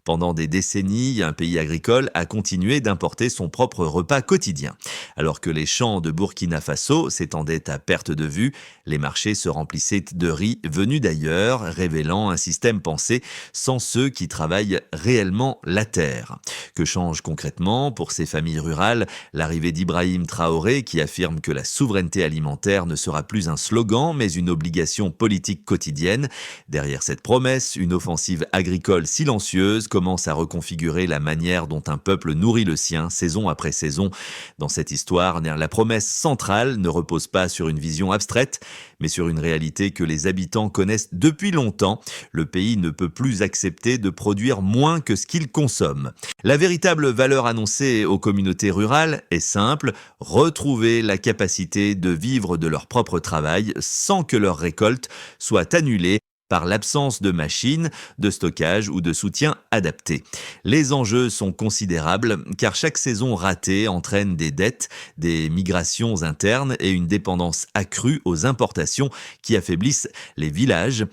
Pendant des décennies, un pays agricole a continué d'importer son propre repas quotidien. Alors que les champs de Burkina Faso s'étendaient à perte de vue, les marchés se remplissaient de riz venu d'ailleurs, révélant un système pensé sans ceux qui travaillent réellement la terre. Que change concrètement pour ces familles rurales l'arrivée d'Ibrahim Traoré qui affirme que la souveraineté alimentaire ne sera plus un slogan mais une obligation politique quotidienne. Derrière cette promesse, une offensive agricole silencieuse commence à reconfigurer la manière dont un peuple nourrit le sien saison après saison. Dans cette histoire, la promesse centrale ne repose pas sur une vision abstraite, mais sur une réalité que les habitants connaissent depuis longtemps. Le pays ne peut plus accepter de produire moins que ce qu'il consomme. La véritable valeur annoncée aux communautés rurales est simple, retrouver la capacité de vivre de leur propre travail sans que leur récolte soit annulée par l'absence de machines, de stockage ou de soutien adapté. Les enjeux sont considérables car chaque saison ratée entraîne des dettes, des migrations internes et une dépendance accrue aux importations qui affaiblissent les villages.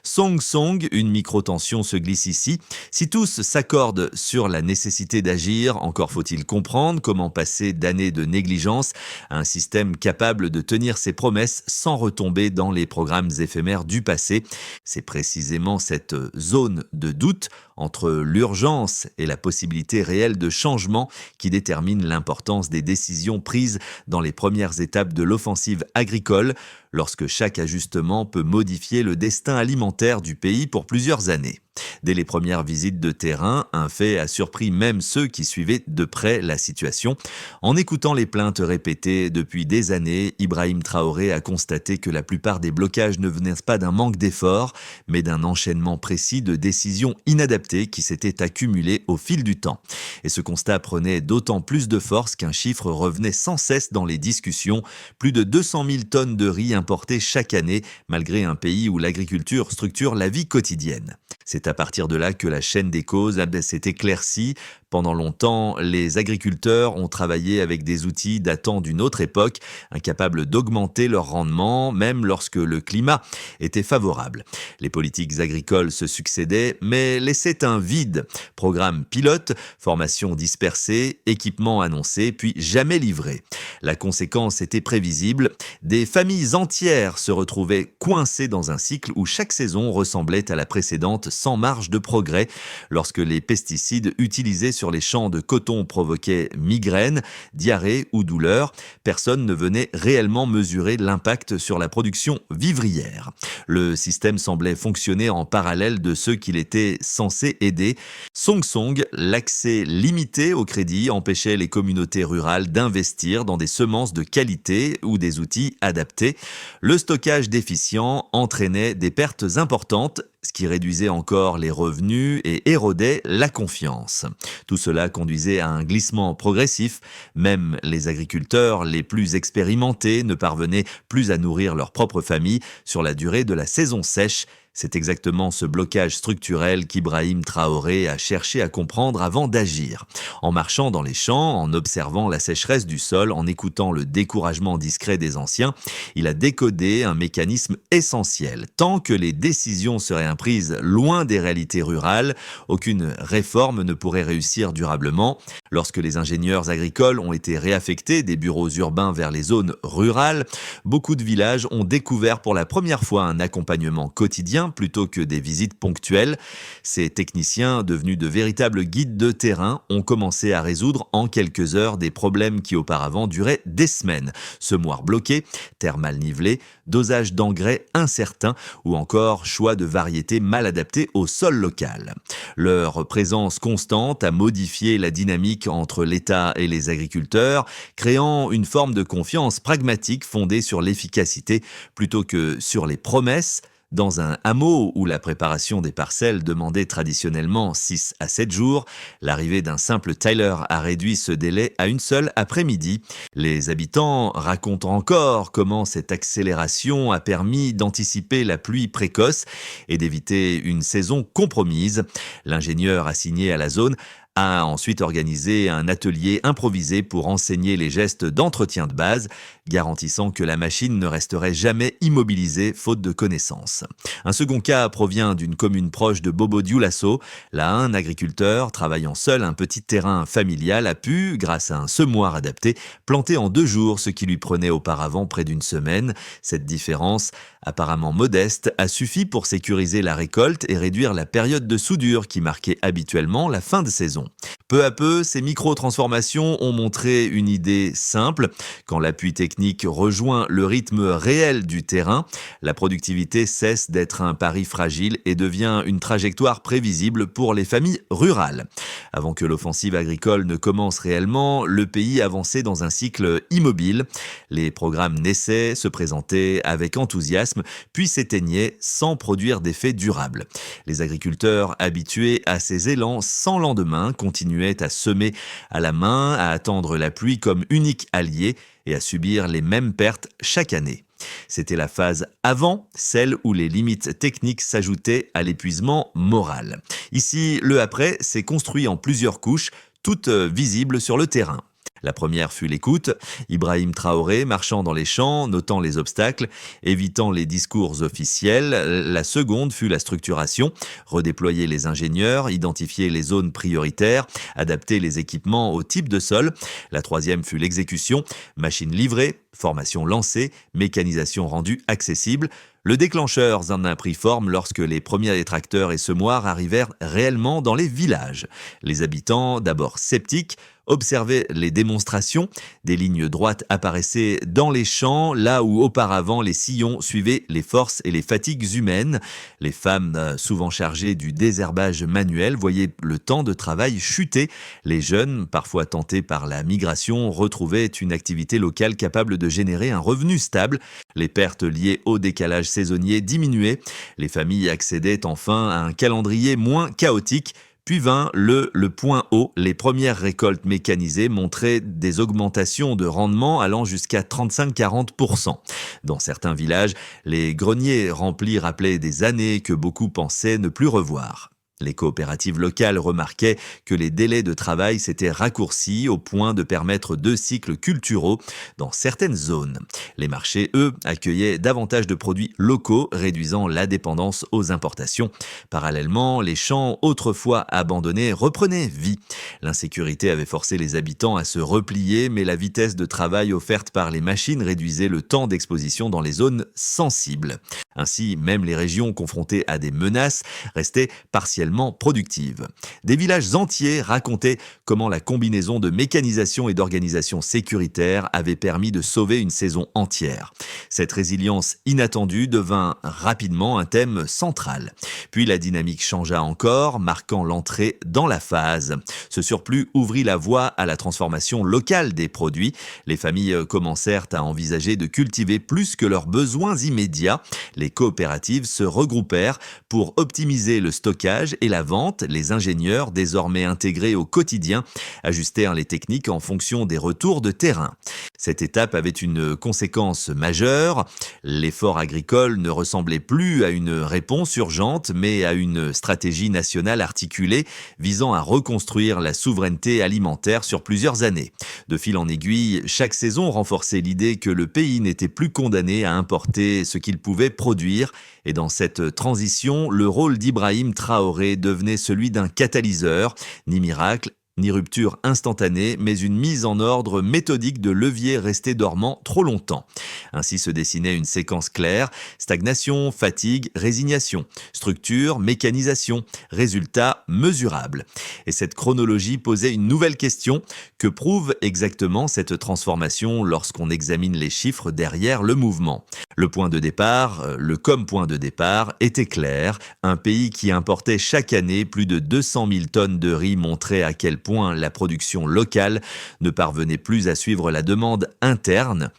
Song Song, une microtension se glisse ici. Si tous s'accordent sur la nécessité d'agir, encore faut-il comprendre comment passer d'années de négligence à un système capable de tenir ses promesses sans retomber dans les programmes éphémères du passé. C'est précisément cette zone de doute entre l'urgence et la possibilité réelle de changement qui détermine l'importance des décisions prises dans les premières étapes de l'offensive agricole, lorsque chaque ajustement peut modifier le destin alimentaire du pays pour plusieurs années. Dès les premières visites de terrain, un fait a surpris même ceux qui suivaient de près la situation. En écoutant les plaintes répétées depuis des années, Ibrahim Traoré a constaté que la plupart des blocages ne venaient pas d'un manque d'efforts, mais d'un enchaînement précis de décisions inadaptées qui s'étaient accumulées au fil du temps. Et ce constat prenait d'autant plus de force qu'un chiffre revenait sans cesse dans les discussions, plus de 200 000 tonnes de riz importées chaque année, malgré un pays où l'agriculture structure la vie quotidienne. C'est à partir de là que la chaîne des causes s'est éclaircie. Pendant longtemps, les agriculteurs ont travaillé avec des outils datant d'une autre époque, incapables d'augmenter leur rendement, même lorsque le climat était favorable. Les politiques agricoles se succédaient, mais laissaient un vide. Programme pilote, formation dispersée, équipement annoncé, puis jamais livré. La conséquence était prévisible. Des familles entières se retrouvaient coincées dans un cycle où chaque saison ressemblait à la précédente sans marge de progrès. Lorsque les pesticides utilisés sur les champs de coton provoquaient migraines, diarrhée ou douleurs, personne ne venait réellement mesurer l'impact sur la production vivrière. Le système semblait fonctionner en parallèle de ceux qu'il était censé aider. Song Song, l'accès limité au crédit empêchait les communautés rurales d'investir dans des semences de qualité ou des outils adaptés. Le stockage déficient entraînait des pertes importantes, ce qui réduisait encore les revenus et érodait la confiance. Tout cela conduisait à un glissement progressif. Même les agriculteurs les plus expérimentés ne parvenaient plus à nourrir leur propre famille sur la durée de la saison sèche. C'est exactement ce blocage structurel qu'Ibrahim Traoré a cherché à comprendre avant d'agir. En marchant dans les champs, en observant la sécheresse du sol, en écoutant le découragement discret des anciens, il a décodé un mécanisme essentiel. Tant que les décisions seraient prises loin des réalités rurales, aucune réforme ne pourrait réussir durablement. Lorsque les ingénieurs agricoles ont été réaffectés des bureaux urbains vers les zones rurales, beaucoup de villages ont découvert pour la première fois un accompagnement quotidien plutôt que des visites ponctuelles. Ces techniciens, devenus de véritables guides de terrain, ont commencé à résoudre en quelques heures des problèmes qui auparavant duraient des semaines. Semoirs bloqués, terres mal nivelées, dosage d'engrais incertain ou encore choix de variétés mal adaptées au sol local. Leur présence constante a modifié la dynamique entre l'État et les agriculteurs, créant une forme de confiance pragmatique fondée sur l'efficacité plutôt que sur les promesses. Dans un hameau où la préparation des parcelles demandait traditionnellement 6 à 7 jours, l'arrivée d'un simple Tyler a réduit ce délai à une seule après-midi. Les habitants racontent encore comment cette accélération a permis d'anticiper la pluie précoce et d'éviter une saison compromise. L'ingénieur assigné à la zone a ensuite organisé un atelier improvisé pour enseigner les gestes d'entretien de base, garantissant que la machine ne resterait jamais immobilisée faute de connaissances. Un second cas provient d'une commune proche de Bobo-Dioulasso. Là, un agriculteur, travaillant seul un petit terrain familial, a pu, grâce à un semoir adapté, planter en 2 jours ce qui lui prenait auparavant près d'une semaine. Cette différence, apparemment modeste, a suffi pour sécuriser la récolte et réduire la période de soudure qui marquait habituellement la fin de saison. Peu à peu, ces micro-transformations ont montré une idée simple. Quand l'appui technique rejoint le rythme réel du terrain, la productivité cesse d'être un pari fragile et devient une trajectoire prévisible pour les familles rurales. Avant que l'offensive agricole ne commence réellement, le pays avançait dans un cycle immobile. Les programmes naissaient, se présentaient avec enthousiasme, puis s'éteignaient sans produire d'effets durables. Les agriculteurs habitués à ces élans sans lendemain continuaient à semer à la main, à attendre la pluie comme unique allié et à subir les mêmes pertes chaque année. C'était la phase avant, celle où les limites techniques s'ajoutaient à l'épuisement moral. Ici, le après s'est construit en plusieurs couches, toutes visibles sur le terrain. La première fut l'écoute. Ibrahim Traoré, marchant dans les champs, notant les obstacles, évitant les discours officiels. La seconde fut la structuration. Redéployer les ingénieurs, identifier les zones prioritaires, adapter les équipements au type de sol. La troisième fut l'exécution. Machines livrées, formation lancée, mécanisation rendue accessible. Le déclencheur en a pris forme lorsque les premiers tracteurs et semoirs arrivèrent réellement dans les villages. Les habitants, d'abord sceptiques, observaient les démonstrations. Des lignes droites apparaissaient dans les champs, là où auparavant les sillons suivaient les forces et les fatigues humaines. Les femmes, souvent chargées du désherbage manuel, voyaient le temps de travail chuter. Les jeunes, parfois tentés par la migration, retrouvaient une activité locale capable de générer un revenu stable. Les pertes liées au décalage saisonnier diminuaient. Les familles accédaient enfin à un calendrier moins chaotique. Puis vint le point haut. Les premières récoltes mécanisées montraient des augmentations de rendement allant jusqu'à 35-40%. Dans certains villages, les greniers remplis rappelaient des années que beaucoup pensaient ne plus revoir. Les coopératives locales remarquaient que les délais de travail s'étaient raccourcis au point de permettre 2 cycles culturaux dans certaines zones. Les marchés, eux, accueillaient davantage de produits locaux, réduisant la dépendance aux importations. Parallèlement, les champs autrefois abandonnés reprenaient vie. L'insécurité avait forcé les habitants à se replier, mais la vitesse de travail offerte par les machines réduisait le temps d'exposition dans les zones sensibles. Ainsi, même les régions confrontées à des menaces restaient partiellement productives. Des villages entiers racontaient comment la combinaison de mécanisation et d'organisation sécuritaire avait permis de sauver une saison entière. Cette résilience inattendue devint rapidement un thème central. Puis la dynamique changea encore, marquant l'entrée dans la phase. Ce surplus ouvrit la voie à la transformation locale des produits. Les familles commencèrent à envisager de cultiver plus que leurs besoins immédiats. Les coopératives se regroupèrent pour optimiser le stockage et la vente. Les ingénieurs, désormais intégrés au quotidien, ajustèrent les techniques en fonction des retours de terrain. Cette étape avait une conséquence majeure. L'effort agricole ne ressemblait plus à une réponse urgente, mais à une stratégie nationale articulée visant à reconstruire la souveraineté alimentaire sur plusieurs années. De fil en aiguille, chaque saison renforçait l'idée que le pays n'était plus condamné à importer ce qu'il pouvait produire. Et dans cette transition, le rôle d'Ibrahim Traoré devenait celui d'un catalyseur, ni miracle, ni rupture instantanée, mais une mise en ordre méthodique de leviers restés dormants trop longtemps. Ainsi se dessinait une séquence claire: stagnation, fatigue, résignation, structure, mécanisation, résultat mesurable. Et cette chronologie posait une nouvelle question: que prouve exactement cette transformation lorsqu'on examine les chiffres derrière le mouvement? Le point de départ, le comme point de départ, était clair. Un pays qui importait chaque année plus de 200 000 tonnes de riz montrait à quel point la production locale ne parvenait plus à suivre la demande interne.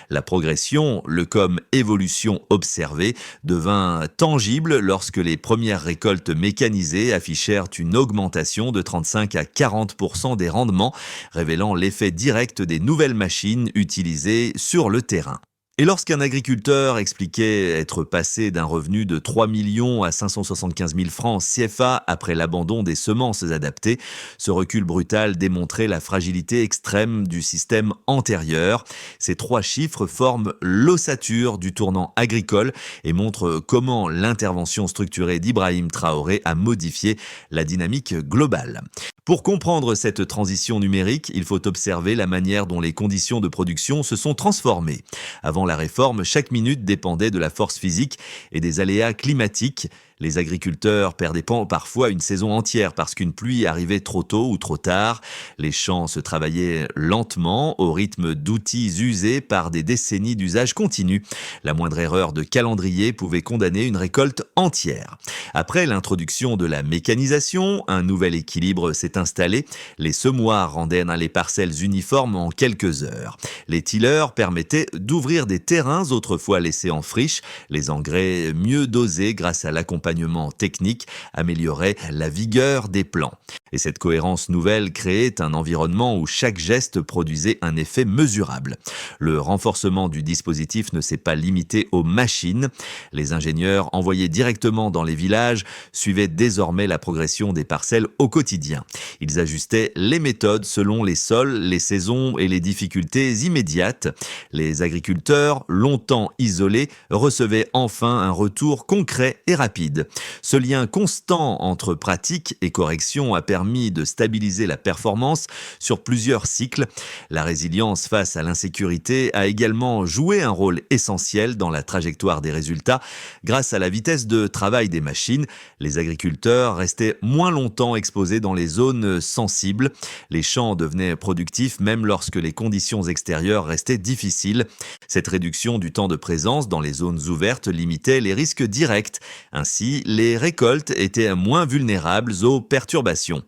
La progression, le comme évolution observée, devint tangible lorsque les premières récoltes mécanisées affichèrent une augmentation de 35 à 40% des rendements, révélant l'effet direct des nouvelles machines utilisées sur le terrain. Et lorsqu'un agriculteur expliquait être passé d'un revenu de 3 millions à 575 000 francs CFA après l'abandon des semences adaptées, ce recul brutal démontrait la fragilité extrême du système antérieur. Ces trois chiffres forment l'ossature du tournant agricole et montrent comment l'intervention structurée d'Ibrahim Traoré a modifié la dynamique globale. Pour comprendre cette transition numérique, il faut observer la manière dont les conditions de production se sont transformées. Avant la réforme, chaque minute dépendait de la force physique et des aléas climatiques. Les agriculteurs perdaient parfois une saison entière parce qu'une pluie arrivait trop tôt ou trop tard. Les champs se travaillaient lentement, au rythme d'outils usés par des décennies d'usage continu. La moindre erreur de calendrier pouvait condamner une récolte entière. Après l'introduction de la mécanisation, un nouvel équilibre s'est installé. Les semoirs rendaient les parcelles uniformes en quelques heures. Les tilleurs permettaient d'ouvrir des terrains autrefois laissés en friche. Les engrais mieux dosés grâce à l'accompagnement technique amélioraient la vigueur des plants. Et cette cohérence nouvelle créait un environnement où chaque geste produisait un effet mesurable. Le renforcement du dispositif ne s'est pas limité aux machines. Les ingénieurs envoyés directement dans les villages suivaient désormais la progression des parcelles au quotidien. Ils ajustaient les méthodes selon les sols, les saisons et les difficultés immédiates. Les agriculteurs, longtemps isolés, recevaient enfin un retour concret et rapide. Ce lien constant entre pratique et correction a permis de stabiliser la performance sur plusieurs cycles. La résilience face à l'insécurité a également joué un rôle essentiel dans la trajectoire des résultats. Grâce à la vitesse de travail des machines, les agriculteurs restaient moins longtemps exposés dans les zones sensibles. Les champs devenaient productifs même lorsque les conditions extérieures restaient difficiles. Cette réduction du temps de présence dans les zones ouvertes limitait les risques directs. Ainsi, les récoltes étaient moins vulnérables aux perturbations.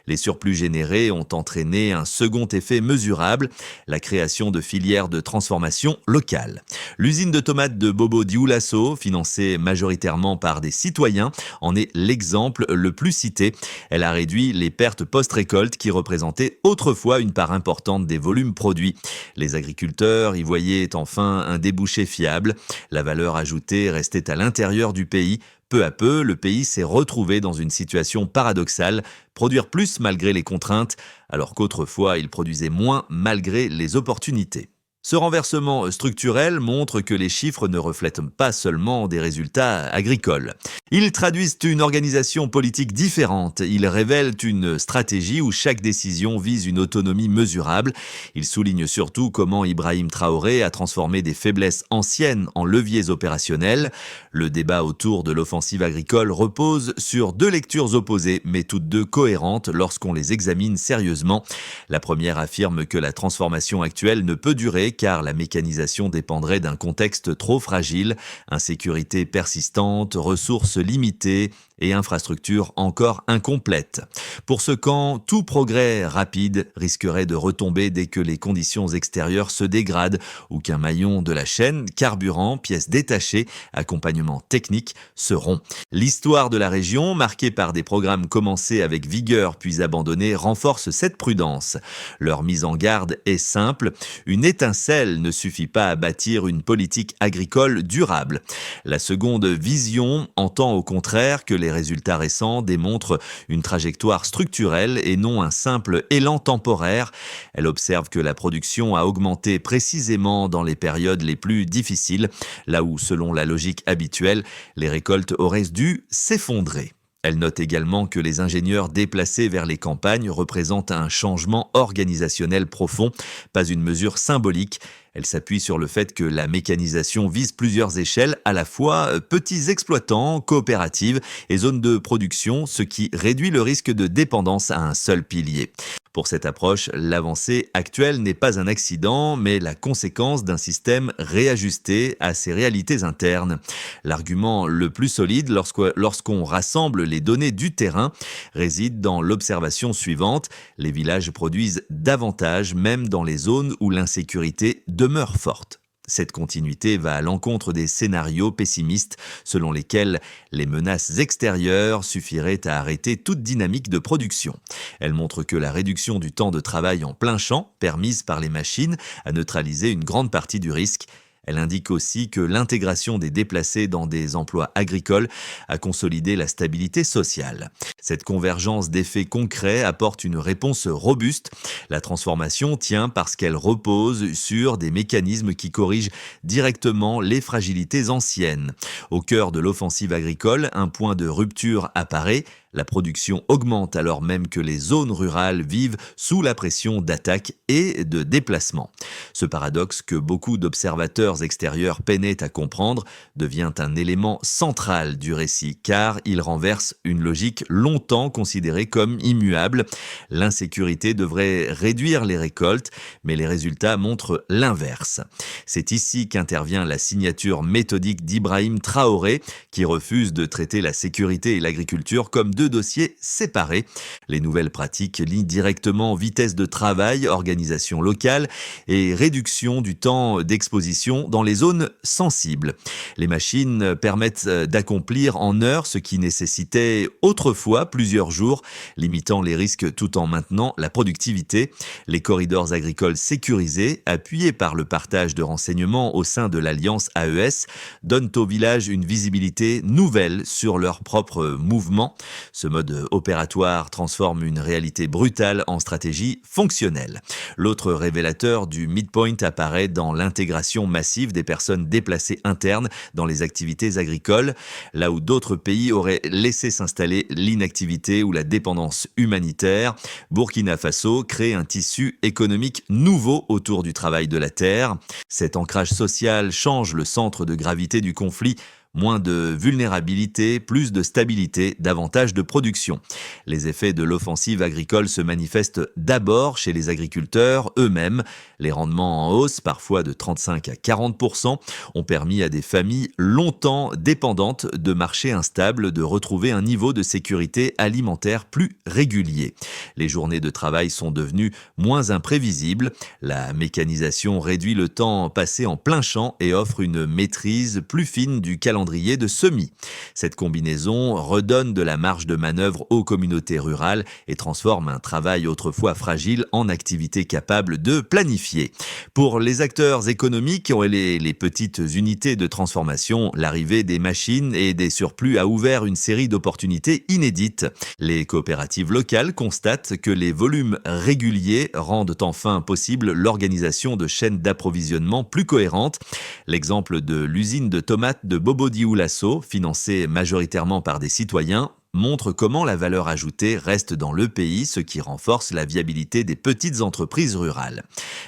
Les surplus générés ont entraîné un second effet mesurable, la création de filières de transformation locales. L'usine de tomates de Bobo Dioulasso, financée majoritairement par des citoyens, en est l'exemple le plus cité. Elle a réduit les pertes post-récolte qui représentaient autrefois une part importante des volumes produits. Les agriculteurs y voyaient enfin un débouché fiable. La valeur ajoutée restait à l'intérieur du pays. Peu à peu, le pays s'est retrouvé dans une situation paradoxale, produire plus malgré les contraintes, alors qu'autrefois il produisait moins malgré les opportunités. Ce renversement structurel montre que les chiffres ne reflètent pas seulement des résultats agricoles. Ils traduisent une organisation politique différente. Ils révèlent une stratégie où chaque décision vise une autonomie mesurable. Ils soulignent surtout comment Ibrahim Traoré a transformé des faiblesses anciennes en leviers opérationnels. Le débat autour de l'offensive agricole repose sur deux lectures opposées, mais toutes deux cohérentes lorsqu'on les examine sérieusement. La première affirme que la transformation actuelle ne peut durer car la mécanisation dépendrait d'un contexte trop fragile, insécurité persistante, ressources limitées et infrastructures encore incomplètes. Pour ce camp, tout progrès rapide risquerait de retomber dès que les conditions extérieures se dégradent ou qu'un maillon de la chaîne, carburant, pièces détachées, accompagnement technique, se rompt. L'histoire de la région, marquée par des programmes commencés avec vigueur puis abandonnés, renforce cette prudence. Leur mise en garde est simple, une étincelle ne suffit pas à bâtir une politique agricole durable. La seconde vision entend au contraire que les résultats récents démontrent une trajectoire structurelle et non un simple élan temporaire. Elle observe que la production a augmenté précisément dans les périodes les plus difficiles, là où, selon la logique habituelle, les récoltes auraient dû s'effondrer. Elle note également que les ingénieurs déplacés vers les campagnes représentent un changement organisationnel profond, pas une mesure symbolique. Elle s'appuie sur le fait que la mécanisation vise plusieurs échelles, à la fois petits exploitants, coopératives et zones de production, ce qui réduit le risque de dépendance à un seul pilier. Pour cette approche, l'avancée actuelle n'est pas un accident, mais la conséquence d'un système réajusté à ses réalités internes. L'argument le plus solide lorsqu'on rassemble les données du terrain réside dans l'observation suivante. Les villages produisent davantage, même dans les zones où l'insécurité demeure forte. Cette continuité va à l'encontre des scénarios pessimistes selon lesquels les menaces extérieures suffiraient à arrêter toute dynamique de production. Elle montre que la réduction du temps de travail en plein champ, permise par les machines, a neutralisé une grande partie du risque. Elle indique aussi que l'intégration des déplacés dans des emplois agricoles a consolidé la stabilité sociale. Cette convergence d'effets concrets apporte une réponse robuste. La transformation tient parce qu'elle repose sur des mécanismes qui corrigent directement les fragilités anciennes. Au cœur de l'offensive agricole, un point de rupture apparaît. La production augmente alors même que les zones rurales vivent sous la pression d'attaques et de déplacements. Ce paradoxe que beaucoup d'observateurs extérieurs peinaient à comprendre devient un élément central du récit car il renverse une logique longtemps considérée comme immuable. L'insécurité devrait réduire les récoltes, mais les résultats montrent l'inverse. C'est ici qu'intervient la signature méthodique d'Ibrahim Traoré qui refuse de traiter la sécurité et l'agriculture comme deux dossiers séparés. Les nouvelles pratiques lient directement vitesse de travail, organisation locale et réduction du temps d'exposition dans les zones sensibles. Les machines permettent d'accomplir en heures ce qui nécessitait autrefois plusieurs jours, limitant les risques tout en maintenant la productivité. Les corridors agricoles sécurisés, appuyés par le partage de renseignements au sein de l'Alliance AES, donnent aux villages une visibilité nouvelle sur leurs propres mouvements. Ce mode opératoire transforme une réalité brutale en stratégie fonctionnelle. L'autre révélateur du midpoint apparaît dans l'intégration massive des personnes déplacées internes dans les activités agricoles, là où d'autres pays auraient laissé s'installer l'inactivité ou la dépendance humanitaire. Burkina Faso crée un tissu économique nouveau autour du travail de la terre. Cet ancrage social change le centre de gravité du conflit. Moins de vulnérabilité, plus de stabilité, davantage de production. Les effets de l'offensive agricole se manifestent d'abord chez les agriculteurs eux-mêmes. Les rendements en hausse, parfois de 35 à 40%, ont permis à des familles longtemps dépendantes de marchés instables de retrouver un niveau de sécurité alimentaire plus régulier. Les journées de travail sont devenues moins imprévisibles. La mécanisation réduit le temps passé en plein champ et offre une maîtrise plus fine du calendrier de semis. Cette combinaison redonne de la marge de manœuvre aux communautés rurales et transforme un travail autrefois fragile en activité capable de planifier. Pour les acteurs économiques et les petites unités de transformation, l'arrivée des machines et des surplus a ouvert une série d'opportunités inédites. Les coopératives locales constatent que les volumes réguliers rendent enfin possible l'organisation de chaînes d'approvisionnement plus cohérentes. L'exemple de l'usine de tomates de Bobo-Dioulasso, financée majoritairement par des citoyens, montre comment la valeur ajoutée reste dans le pays, ce qui renforce la viabilité des petites entreprises rurales.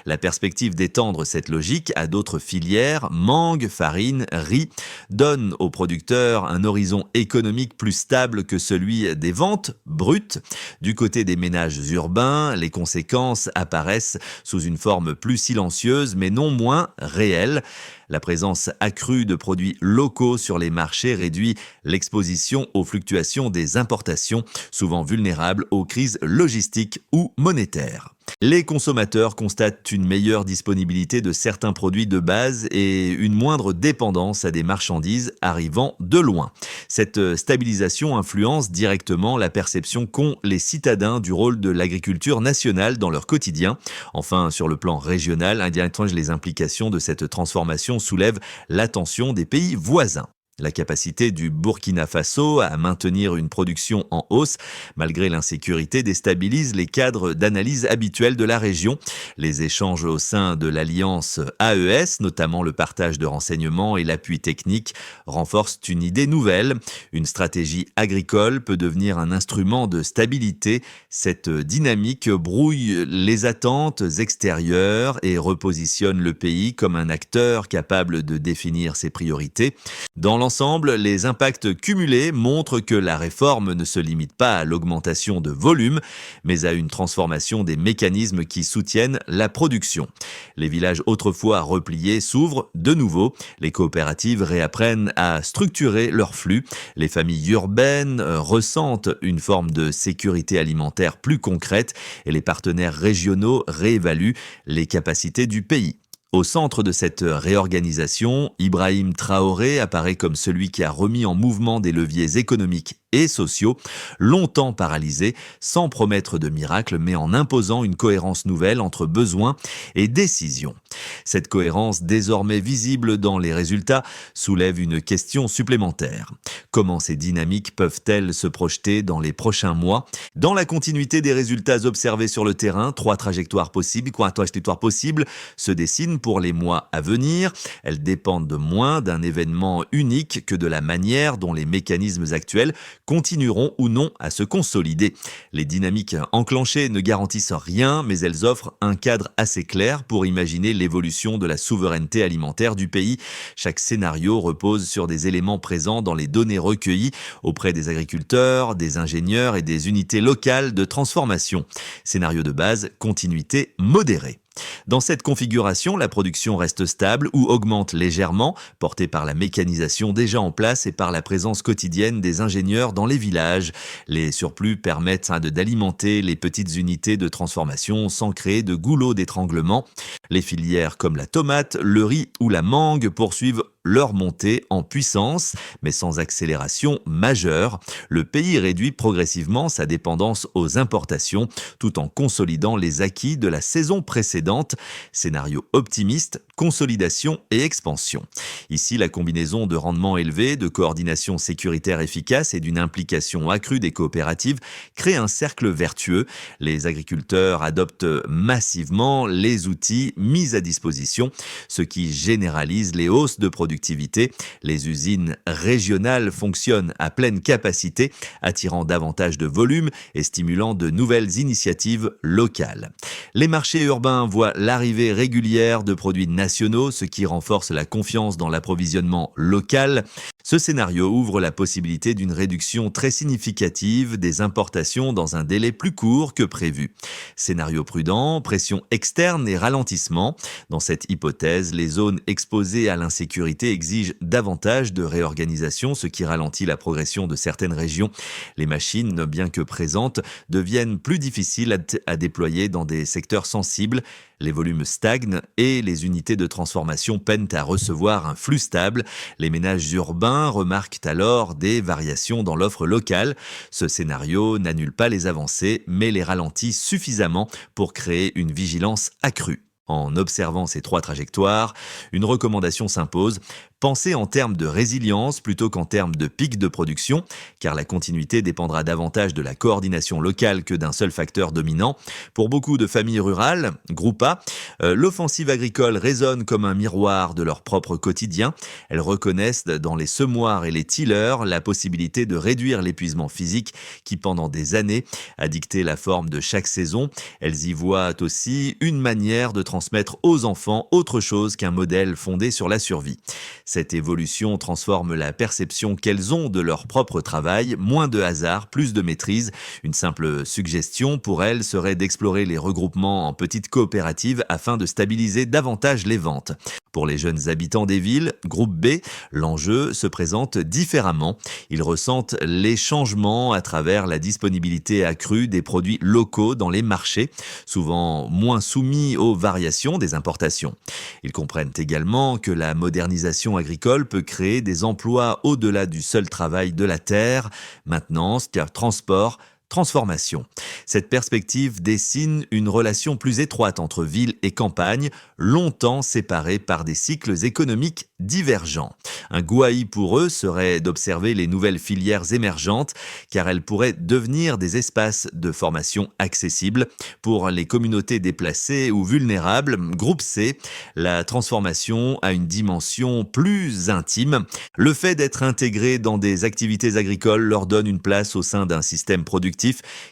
La perspective d'étendre cette logique à d'autres filières, mangue, farine, riz, donne aux producteurs un horizon économique plus stable que celui des ventes brutes. Du côté des ménages urbains, les conséquences apparaissent sous une forme plus silencieuse mais non moins réelle. La présence accrue de produits locaux sur les marchés réduit l'exposition aux fluctuations des importations, souvent vulnérables aux crises logistiques ou monétaires. Les consommateurs constatent une meilleure disponibilité de certains produits de base et une moindre dépendance à des marchandises arrivant de loin. Cette stabilisation influence directement la perception qu'ont les citadins du rôle de l'agriculture nationale dans leur quotidien. Enfin, sur le plan régional, indirectement, les implications de cette transformation soulèvent l'attention des pays voisins. La capacité du Burkina Faso à maintenir une production en hausse, malgré l'insécurité, déstabilise les cadres d'analyse habituels de la région. Les échanges au sein de l'Alliance AES, notamment le partage de renseignements et l'appui technique, renforcent une idée nouvelle. Une stratégie agricole peut devenir un instrument de stabilité. Cette dynamique brouille les attentes extérieures et repositionne le pays comme un acteur capable de définir ses priorités. Dans l'ensemble, les impacts cumulés montrent que la réforme ne se limite pas à l'augmentation de volume, mais à une transformation des mécanismes qui soutiennent la production. Les villages autrefois repliés s'ouvrent de nouveau, les coopératives réapprennent à structurer leurs flux, les familles urbaines ressentent une forme de sécurité alimentaire plus concrète et les partenaires régionaux réévaluent les capacités du pays. Au centre de cette réorganisation, Ibrahim Traoré apparaît comme celui qui a remis en mouvement des leviers économiques et sociaux, longtemps paralysés, sans promettre de miracle, mais en imposant une cohérence nouvelle entre besoins et décisions. Cette cohérence, désormais visible dans les résultats, soulève une question supplémentaire. Comment ces dynamiques peuvent-elles se projeter dans les prochains mois? Dans la continuité des résultats observés sur le terrain, trois trajectoires possibles se dessinent pour les mois à venir. Elles dépendent moins d'un événement unique que de la manière dont les mécanismes actuels continueront ou non à se consolider. Les dynamiques enclenchées ne garantissent rien, mais elles offrent un cadre assez clair pour imaginer l'évolution de la souveraineté alimentaire du pays. Chaque scénario repose sur des éléments présents dans les données recueillies auprès des agriculteurs, des ingénieurs et des unités locales de transformation. Scénario de base, continuité modérée. Dans cette configuration, la production reste stable ou augmente légèrement, portée par la mécanisation déjà en place et par la présence quotidienne des ingénieurs dans les villages. Les surplus permettent d'alimenter les petites unités de transformation sans créer de goulot d'étranglement. Les filières comme la tomate, le riz ou la mangue poursuivent leur montée en puissance, mais sans accélération majeure. Le pays réduit progressivement sa dépendance aux importations, tout en consolidant les acquis de la saison précédente. Scénario optimiste, consolidation et expansion. Ici, la combinaison de rendements élevés, de coordination sécuritaire efficace et d'une implication accrue des coopératives crée un cercle vertueux. Les agriculteurs adoptent massivement les outils mis à disposition, ce qui généralise les hausses de productivité. Les usines régionales fonctionnent à pleine capacité, attirant davantage de volume et stimulant de nouvelles initiatives locales. Les marchés urbains voient l'arrivée régulière de produits nationaux, ce qui renforce la confiance dans l'approvisionnement local. Ce scénario ouvre la possibilité d'une réduction très significative des importations dans un délai plus court que prévu. Scénario prudent, pression externe et ralentissement. Dans cette hypothèse, les zones exposées à l'insécurité exigent davantage de réorganisation, ce qui ralentit la progression de certaines régions. Les machines, bien que présentes, deviennent plus difficiles à déployer dans des secteurs sensibles. Les volumes stagnent et les unités de transformation peinent à recevoir un flux stable. Les ménages urbains remarquent alors des variations dans l'offre locale. Ce scénario n'annule pas les avancées, mais les ralentit suffisamment pour créer une vigilance accrue. En observant ces trois trajectoires, une recommandation s'impose. Pensez en termes de résilience plutôt qu'en termes de pic de production, car la continuité dépendra davantage de la coordination locale que d'un seul facteur dominant. Pour beaucoup de familles rurales, groupe A, l'offensive agricole résonne comme un miroir de leur propre quotidien. Elles reconnaissent dans les semoirs et les tilleurs la possibilité de réduire l'épuisement physique qui, pendant des années, a dicté la forme de chaque saison. Elles y voient aussi une manière de transmettre aux enfants autre chose qu'un modèle fondé sur la survie. Cette évolution transforme la perception qu'elles ont de leur propre travail, moins de hasard, plus de maîtrise. Une simple suggestion pour elles serait d'explorer les regroupements en petites coopératives afin de stabiliser davantage les ventes. Pour les jeunes habitants des villes, groupe B, l'enjeu se présente différemment. Ils ressentent les changements à travers la disponibilité accrue des produits locaux dans les marchés, souvent moins soumis aux variations des importations. Ils comprennent également que la modernisation agricole peut créer des emplois au-delà du seul travail de la terre, maintenance, transport, transformation. Cette perspective dessine une relation plus étroite entre ville et campagne, longtemps séparées par des cycles économiques divergents. Un gouaï pour eux serait d'observer les nouvelles filières émergentes, car elles pourraient devenir des espaces de formation accessibles. Pour les communautés déplacées ou vulnérables, groupe C, la transformation a une dimension plus intime. Le fait d'être intégrés dans des activités agricoles leur donne une place au sein d'un système productif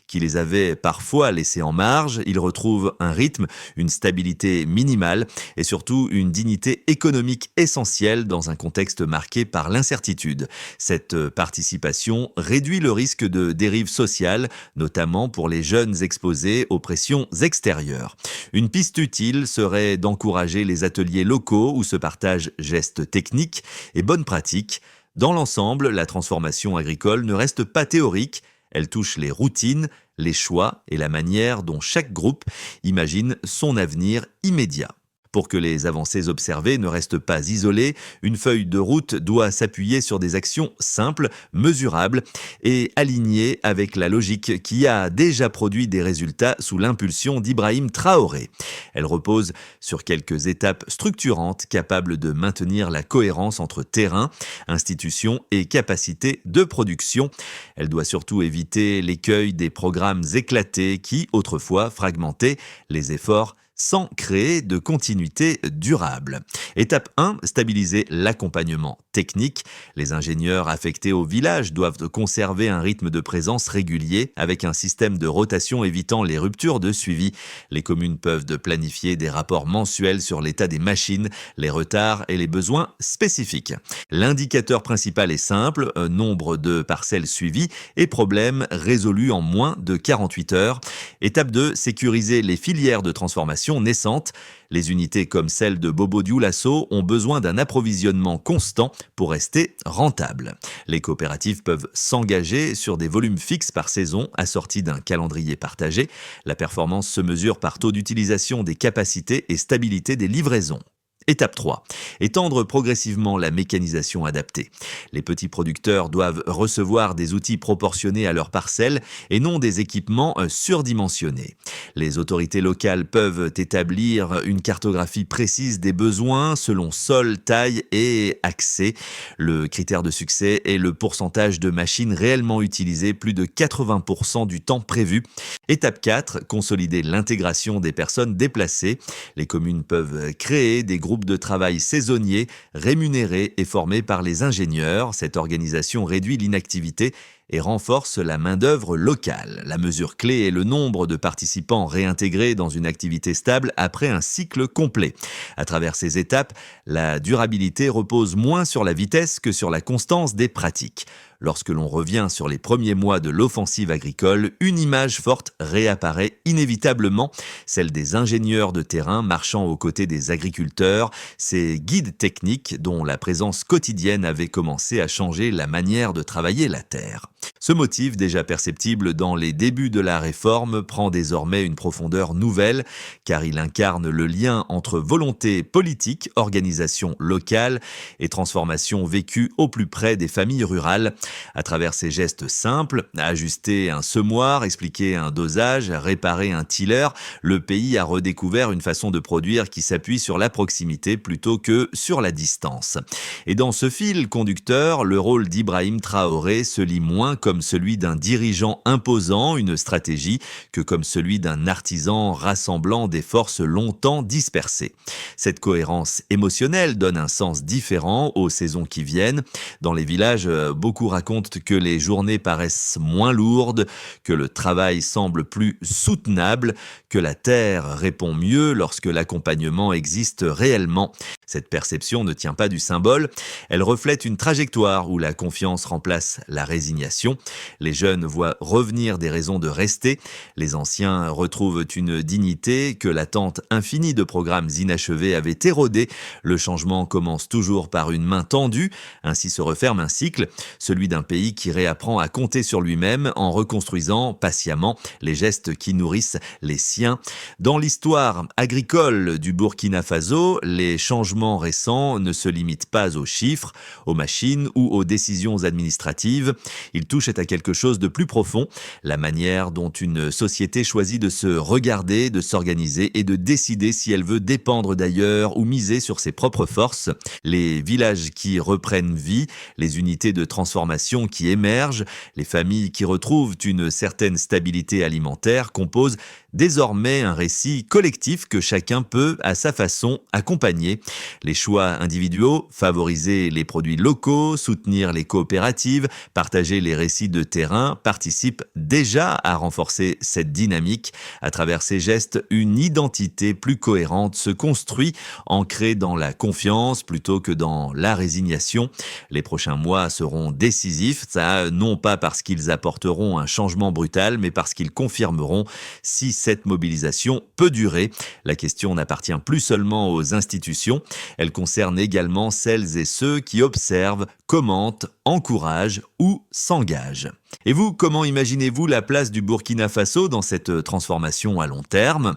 qui les avait parfois laissés en marge. Ils retrouvent un rythme, une stabilité minimale et surtout une dignité économique essentielle dans un contexte marqué par l'incertitude. Cette participation réduit le risque de dérive sociale, notamment pour les jeunes exposés aux pressions extérieures. Une piste utile serait d'encourager les ateliers locaux où se partagent gestes techniques et bonnes pratiques. Dans l'ensemble, la transformation agricole ne reste pas théorique. Elle touche les routines, les choix et la manière dont chaque groupe imagine son avenir immédiat. Pour que les avancées observées ne restent pas isolées, une feuille de route doit s'appuyer sur des actions simples, mesurables et alignées avec la logique qui a déjà produit des résultats sous l'impulsion d'Ibrahim Traoré. Elle repose sur quelques étapes structurantes capables de maintenir la cohérence entre terrain, institutions et capacité de production. Elle doit surtout éviter l'écueil des programmes éclatés qui, autrefois, fragmentaient les efforts sans créer de continuité durable. Étape 1, stabiliser l'accompagnement technique. Les ingénieurs affectés au village doivent conserver un rythme de présence régulier avec un système de rotation évitant les ruptures de suivi. Les communes peuvent planifier des rapports mensuels sur l'état des machines, les retards et les besoins spécifiques. L'indicateur principal est simple, nombre de parcelles suivies et problèmes résolus en moins de 48 heures. Étape 2, sécuriser les filières de transformation naissantes. Les unités comme celle de Bobo Dioulasso ont besoin d'un approvisionnement constant pour rester rentables. Les coopératives peuvent s'engager sur des volumes fixes par saison assortis d'un calendrier partagé. La performance se mesure par taux d'utilisation des capacités et stabilité des livraisons. Étape 3. Étendre progressivement la mécanisation adaptée. Les petits producteurs doivent recevoir des outils proportionnés à leurs parcelles et non des équipements surdimensionnés. Les autorités locales peuvent établir une cartographie précise des besoins selon sol, taille et accès. Le critère de succès est le pourcentage de machines réellement utilisées plus de 80% du temps prévu. Étape 4. Consolider l'intégration des personnes déplacées. Les communes peuvent créer des groupes de travail saisonniers, rémunérés et formés par les ingénieurs. Cette organisation réduit l'inactivité et renforce la main-d'œuvre locale. La mesure clé est le nombre de participants réintégrés dans une activité stable après un cycle complet. À travers ces étapes, la durabilité repose moins sur la vitesse que sur la constance des pratiques. Lorsque l'on revient sur les premiers mois de l'offensive agricole, une image forte réapparaît inévitablement, celle des ingénieurs de terrain marchant aux côtés des agriculteurs, ces guides techniques dont la présence quotidienne avait commencé à changer la manière de travailler la terre. Ce motif, déjà perceptible dans les débuts de la réforme, prend désormais une profondeur nouvelle, car il incarne le lien entre volonté politique, organisation locale et transformation vécue au plus près des familles rurales. À travers ces gestes simples, ajuster un semoir, expliquer un dosage, réparer un tiller, le pays a redécouvert une façon de produire qui s'appuie sur la proximité plutôt que sur la distance. Et dans ce fil conducteur, le rôle d'Ibrahim Traoré se lit moins comme celui d'un dirigeant imposant une stratégie que comme celui d'un artisan rassemblant des forces longtemps dispersées. Cette cohérence émotionnelle donne un sens différent aux saisons qui viennent. Dans les villages, beaucoup racontent que les journées paraissent moins lourdes, que le travail semble plus soutenable, que la terre répond mieux lorsque l'accompagnement existe réellement. Cette perception ne tient pas du symbole, elle reflète une trajectoire où la confiance remplace la résignation. Les jeunes voient revenir des raisons de rester, les anciens retrouvent une dignité que l'attente infinie de programmes inachevés avait érodée. Le changement commence toujours par une main tendue, ainsi se referme un cycle, celui d'un pays qui réapprend à compter sur lui-même en reconstruisant patiemment les gestes qui nourrissent les siens. Dans l'histoire agricole du Burkina Faso, les changements récents ne se limitent pas aux chiffres, aux machines ou aux décisions administratives. Ils touchent à quelque chose de plus profond, la manière dont une société choisit de se regarder, de s'organiser et de décider si elle veut dépendre d'ailleurs ou miser sur ses propres forces. Les villages qui reprennent vie, les unités de transformation qui émergent, les familles qui retrouvent une certaine stabilité alimentaire composent désormais un récit collectif que chacun peut, à sa façon, accompagner. Les choix individuaux, favoriser les produits locaux, soutenir les coopératives, partager les récits de terrain participent déjà à renforcer cette dynamique. À travers ces gestes, une identité plus cohérente se construit, ancrée dans la confiance plutôt que dans la résignation. Les prochains mois seront décisifs, ça non pas parce qu'ils apporteront un changement brutal, mais parce qu'ils confirmeront si cette mobilisation peut durer. La question n'appartient plus seulement aux institutions, elle concerne également celles et ceux qui observent, commentent, encouragent ou s'engagent. Et vous, comment imaginez-vous la place du Burkina Faso dans cette transformation à long terme ?